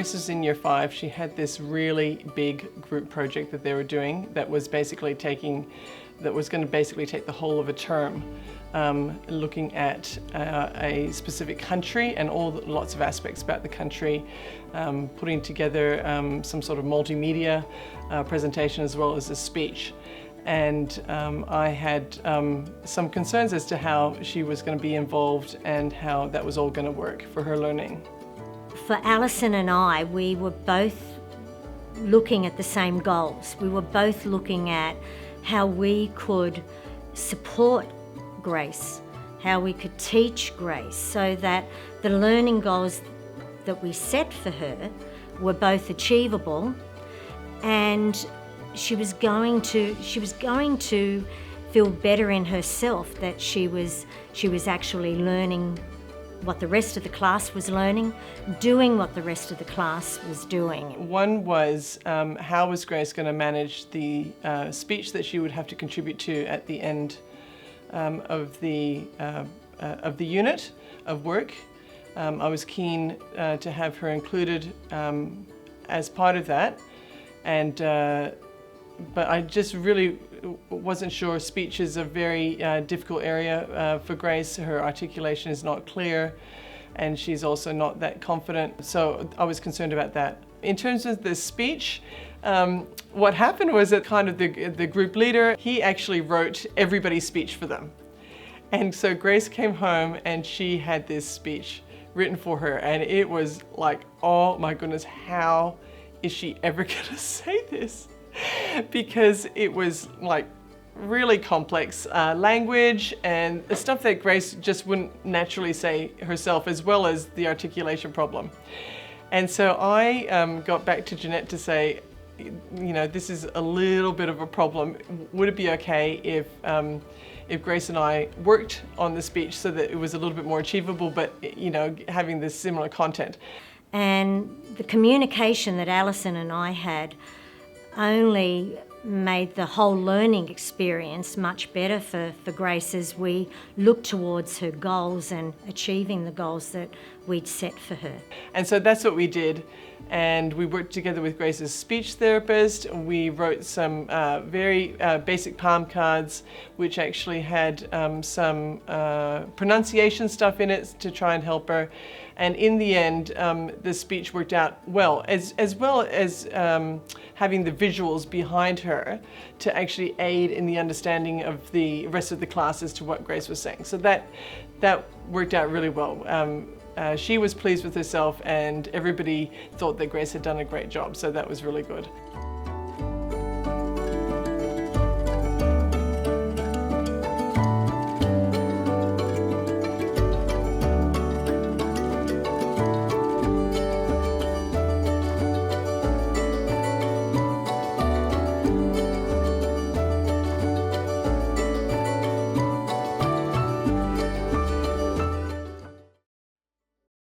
Grace was in year 5, she had this really big group project that they were doing that was going to basically take the whole of a term, looking at a specific country and lots of aspects about the country, putting together some sort of multimedia presentation as well as a speech. And I had some concerns as to how she was going to be involved and how that was all going to work for her learning. For Alison and I, we were both looking at the same goals. We were both looking at how we could support Grace, how we could teach Grace, so that the learning goals that we set for her were both achievable, and she was going to feel better in herself, that she was actually learning what the rest of the class was learning, doing what the rest of the class was doing. One was how was Grace going to manage the speech that she would have to contribute to at the end of the unit of work. I was keen to have her included as part of that, and but I just really wasn't sure. Speech is a very difficult area for Grace. Her articulation is not clear, and she's also not that confident, so I was concerned about that. In terms of the speech, what happened was that kind of the group leader, he actually wrote everybody's speech for them. And so Grace came home and she had this speech written for her, and it was like, oh my goodness, how is she ever gonna say this? Because it was like really complex language and the stuff that Grace just wouldn't naturally say herself, as well as the articulation problem. And so I got back to Jeanette to say, you know, this is a little bit of a problem. Would it be okay if Grace and I worked on the speech so that it was a little bit more achievable, but, you know, having this similar content? And the communication that Alison and I had only made the whole learning experience much better for Grace as we looked towards her goals and achieving the goals that we'd set for her. And so that's what we did. And we worked together with Grace's speech therapist. We wrote some very basic palm cards, which actually had some pronunciation stuff in it to try and help her. And in the end, the speech worked out well as having the visuals behind her to actually aid in the understanding of the rest of the class as to what Grace was saying. So that worked out really well. She was pleased with herself, and everybody thought that Grace had done a great job, so that was really good.